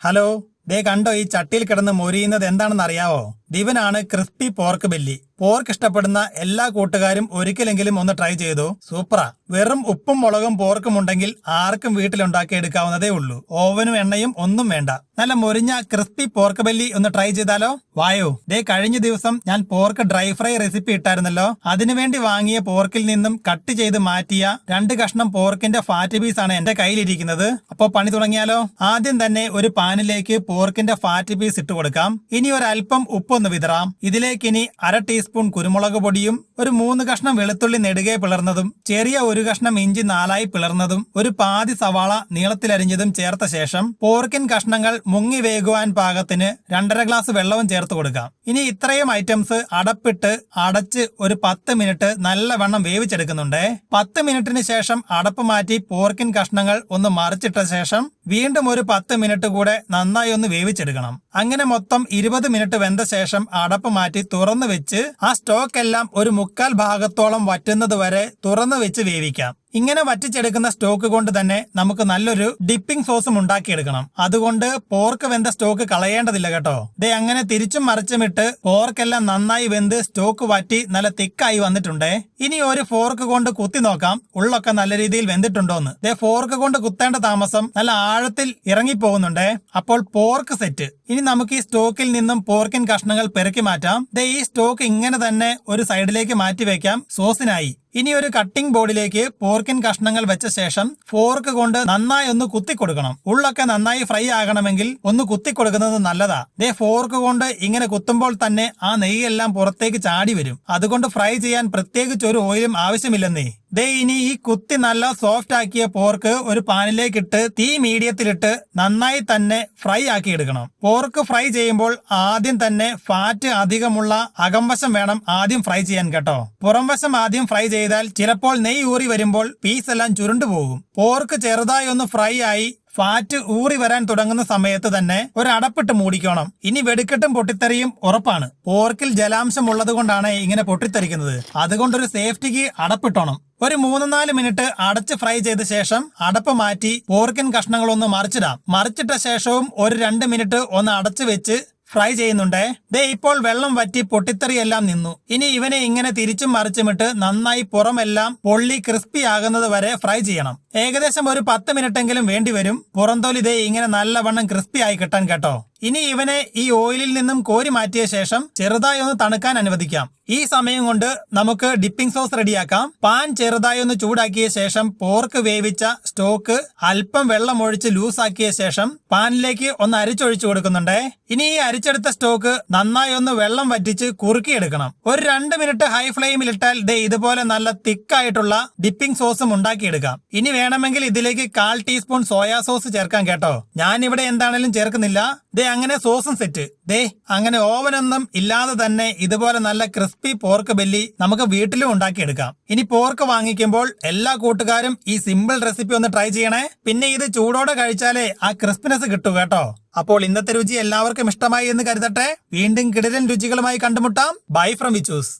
Hello, ദേ കണ്ടോ ഈ ചട്ടിയിൽ കിടന്ന് മൊരിയുന്നത് എന്താണെന്ന് അറിയാവോ? ദിവനാണ് ക്രിസ്പി പോർക്ക് ബെല്ലി. പോർക്ക് ഇഷ്ടപ്പെടുന്ന എല്ലാ കൂട്ടുകാരും ഒരിക്കലെങ്കിലും ഒന്ന് ട്രൈ ചെയ്തു. സൂപ്പറാ. വെറും ഉപ്പും മുളകും പോർക്കും ഉണ്ടെങ്കിൽ ആർക്കും വീട്ടിലുണ്ടാക്കി എടുക്കാവുന്നതേ ഉള്ളൂ. ഓവനും എണ്ണയും ഒന്നും വേണ്ട. നല്ല മൊരിഞ്ഞ ക്രിസ്പി പോർക്ക് ബെല്ലി ഒന്ന് ട്രൈ ചെയ്താലോ? വായോ, ദേ കഴിഞ്ഞ ദിവസം ഞാൻ പോർക്ക് ഡ്രൈ ഫ്രൈ റെസിപ്പി ഇട്ടായിരുന്നല്ലോ. അതിനുവേണ്ടി വാങ്ങിയ പോർക്കിൽ നിന്നും കട്ട് ചെയ്ത് മാറ്റിയ 2 കഷ്ണം പോർക്കിന്റെ ഫാറ്റ് പീസ് ആണ് എന്റെ കയ്യിലിരിക്കുന്നത്. അപ്പോ പണി തുടങ്ങിയാലോ? ആദ്യം തന്നെ ഒരു പാനിലേക്ക് പോർക്കിന്റെ ഫാറ്റ് പീസ് ഇട്ട് കൊടുക്കാം. ഇനി ഒരല്പം ഉപ്പൊന്ന് വിതറാം. ഇതിലേക്ക് ഇനി 1/2 ടീസ്പൂൺ കുരുമുളക് പൊടിയും, ഒരു 3 കഷ്ണം വെളുത്തുള്ളി നെടുകെ പിളർന്നതും, ചെറിയ 1 കഷ്ണം ഇഞ്ചി 4ആയി പിളർന്നതും, ഒരു പാതി സവാള നീളത്തിലരിഞ്ഞതും ചേർത്ത ശേഷം പോർക്കിൻ കഷ്ണങ്ങൾ മുങ്ങി വേകുവാൻ പാകത്തിന് 2.5 ഗ്ലാസ് വെള്ളവും ചേർത്ത് കൊടുക്കാം. ഇനി ഇത്രയും ഐറ്റംസ് അടപ്പിട്ട് അടച്ച് ഒരു 10 മിനിറ്റ് നല്ലവണ്ണം വേവിച്ചെടുക്കുന്നുണ്ട്. 10 മിനിറ്റിന് ശേഷം അടപ്പ് മാറ്റി പോർക്കിൻ കഷ്ണങ്ങൾ ഒന്ന് മറിച്ചിട്ട ശേഷം വീണ്ടും ഒരു 10 മിനിറ്റ് കൂടെ നന്നായി ഒന്ന് വേവിച്ചെടുക്കണം. അങ്ങനെ മൊത്തം 20 മിനിറ്റ് വെന്ത ശേഷം അടപ്പ് മാറ്റി തുറന്നു വെച്ച് ആ സ്റ്റോക്ക് എല്ലാം ഒരു 1/4 ഭാഗത്തോളം വറ്റുന്നത് വരെ തുറന്നു വെച്ച് വേവിക്കാം. ഇങ്ങനെ വറ്റിച്ചെടുക്കുന്ന സ്റ്റോക്ക് കൊണ്ട് തന്നെ നമുക്ക് നല്ലൊരു ഡിപ്പിംഗ് സോസും ഉണ്ടാക്കിയെടുക്കണം. അതുകൊണ്ട് പോർക്ക് വെന്ത സ്റ്റോക്ക് കളയേണ്ടതില്ല കേട്ടോ. ദേ അങ്ങനെ തിരിച്ചും മറിച്ചുമിട്ട് പോർക്കെല്ലാം നന്നായി വെന്ത് സ്റ്റോക്ക് വറ്റി നല്ല തിക്കായി വന്നിട്ടുണ്ട്. ഇനി ഒരു ഫോർക്ക് കൊണ്ട് കുത്തി നോക്കാം ഉള്ളൊക്കെ നല്ല രീതിയിൽ വെന്തിട്ടുണ്ടോന്ന്. ദേ ഫോർക്ക് കൊണ്ട് കുത്തേണ്ട താമസം നല്ല ആഴത്തിൽ ഇറങ്ങിപ്പോകുന്നുണ്ട്. അപ്പോൾ പോർക്ക് സെറ്റ്. ഇനി നമുക്ക് ഈ സ്റ്റോക്കിൽ നിന്നും പോർക്കിൻ കഷ്ണങ്ങൾ പെറുക്കി മാറ്റാം. ദേ ഈ സ്റ്റോക്ക് ഇങ്ങനെ തന്നെ ഒരു സൈഡിലേക്ക് മാറ്റി വെക്കാം സോസിനായി. ഇനി ഒരു കട്ടിംഗ് ബോർഡിലേക്ക് പോർക്കിൻ കഷ്ണങ്ങൾ വെച്ച ശേഷം ഫോർക്ക് കൊണ്ട് നന്നായി ഒന്ന് കുത്തിക്കൊടുക്കണം. ഉള്ളൊക്കെ നന്നായി ഫ്രൈ ആകണമെങ്കിൽ ഒന്ന് കുത്തിക്കൊടുക്കുന്നത് നല്ലതാ. ദേ ഫോർക്ക് കൊണ്ട് ഇങ്ങനെ കുത്തുമ്പോൾ തന്നെ ആ നെയ്യെല്ലാം പുറത്തേക്ക് ചാടി വരും. അതുകൊണ്ട് ഫ്രൈ ചെയ്യാൻ പ്രത്യേകിച്ച് ഒരു ഓയിലും ആവശ്യമില്ലെന്നേ. ദേ ഇനി ഈ കുത്തി നല്ല സോഫ്റ്റ് ആക്കിയ പോർക്ക് ഒരു പാനിലേക്കിട്ട് തീ മീഡിയത്തിലിട്ട് നന്നായി തന്നെ ഫ്രൈ ആക്കി എടുക്കണം. പോർക്ക് ഫ്രൈ ചെയ്യുമ്പോൾ ആദ്യം തന്നെ ഫാറ്റ് അധികമുള്ള അകംവശം വേണം ആദ്യം ഫ്രൈ ചെയ്യാൻ കേട്ടോ. പുറംവശം ആദ്യം ഫ്രൈ ചെയ്താൽ ചിലപ്പോൾ നെയ്യ് ഊറി വരുമ്പോൾ പീസ് എല്ലാം ചുരുണ്ടു പോകും. പോർക്ക് ചെറുതായി ഒന്ന് ഫ്രൈ ആയി ഫാറ്റ് ഊറി വരാൻ തുടങ്ങുന്ന സമയത്ത് തന്നെ ഒരു അടപ്പിട്ട് മൂടിക്കണം. ഇനി വെടിക്കെട്ടും പൊട്ടിത്തെറിയും ഉറപ്പാണ്. പോർക്കിൽ ജലാംശം ഉള്ളത് കൊണ്ടാണ് ഇങ്ങനെ പൊട്ടിത്തെറിക്കുന്നത്. അതുകൊണ്ടൊരു സേഫ്റ്റിക്ക് അടപ്പിട്ടോണം. ഒരു 3-4 മിനിറ്റ് അടച്ച് ഫ്രൈ ചെയ്ത ശേഷം അടപ്പ് മാറ്റി പോർക്കിൻ കഷ്ണങ്ങളൊന്ന് മറിച്ചിടാം. മറിച്ചിട്ട ശേഷവും ഒരു 2 മിനിറ്റ് ഒന്ന് അടച്ചു വെച്ച് ഫ്രൈ ചെയ്യുന്നുണ്ടേ. ദേ ഇപ്പോൾ വെള്ളം വറ്റി പൊട്ടിത്തെറിയെല്ലാം നിന്നു. ഇനി ഇവനെ ഇങ്ങനെ തിരിച്ചും മറിച്ചുമിട്ട് നന്നായി പുറമെല്ലാം പൊള്ളി ക്രിസ്പി ആകുന്നത് വരെ ഫ്രൈ ചെയ്യണം. ഏകദേശം ഒരു 10 മിനിറ്റെങ്കിലും വേണ്ടി വരും പുറംതോലി ദേ ഇങ്ങനെ നല്ലവണ്ണം ക്രിസ്പി ആയി കിട്ടാൻ കേട്ടോ. ഇനി ഇവനെ ഈ ഓയിലിൽ നിന്നും കോരി മാറ്റിയ ശേഷം ചെറുതായി ഒന്ന് തണുക്കാൻ അനുവദിക്കാം. ഈ സമയം കൊണ്ട് നമുക്ക് ഡിപ്പിംഗ് സോസ് റെഡിയാക്കാം. പാൻ ചെറുതായി ഒന്ന് ചൂടാക്കിയ ശേഷം പോർക്ക് വേവിച്ച സ്റ്റോക്ക് അല്പം വെള്ളം ഒഴിച്ച് ലൂസാക്കിയ ശേഷം പാനിലേക്ക് ഒന്ന് അരിച്ചൊഴിച്ചു കൊടുക്കുന്നുണ്ട്. ഇനി ഈ അരിച്ചെടുത്ത സ്റ്റോക്ക് നന്നായി ഒന്ന് വെള്ളം വറ്റിച്ച് കുറുക്കിയെടുക്കണം. ഒരു 2 മിനിറ്റ് ഹൈ ഫ്ലെയിമിൽ ഇട്ടാൽ ദേ ഇതുപോലെ നല്ല തിക്കായിട്ടുള്ള ഡിപ്പിംഗ് സോസും ഉണ്ടാക്കിയെടുക്കാം. ഇനി വേണമെങ്കിൽ ഇതിലേക്ക് 1/4 ടീസ്പൂൺ സോയാ സോസ് ചേർക്കാം കേട്ടോ. ഞാൻ ഇവിടെ എന്താണേലും ചേർക്കുന്നില്ല. ദേ അങ്ങനെ സോസും സെറ്റ്. ദേ അങ്ങനെ ഓവനൊന്നും ഇല്ലാതെ തന്നെ ഇതുപോലെ നല്ല ക്രിസ്പി പോർക്ക് ബെല്ലി നമുക്ക് വീട്ടിലും ഉണ്ടാക്കിയെടുക്കാം. ഇനി പോർക്ക് വാങ്ങിക്കുമ്പോൾ എല്ലാ കൂട്ടുകാരും ഈ സിമ്പിൾ റെസിപ്പി ഒന്ന് ട്രൈ ചെയ്യണേ. പിന്നെ ഇത് ചൂടോടെ കഴിച്ചാലേ ആ ക്രിസ്പിനെസ് കിട്ടൂ കേട്ടോ. അപ്പോൾ ഇന്നത്തെ രുചി എല്ലാവർക്കും ഇഷ്ടമായി എന്ന് കരുതട്ടെ. വീണ്ടും കിടിലൻ രുചികളുമായി കണ്ടുമുട്ടാം. Bye from വിച്ചൂസ്.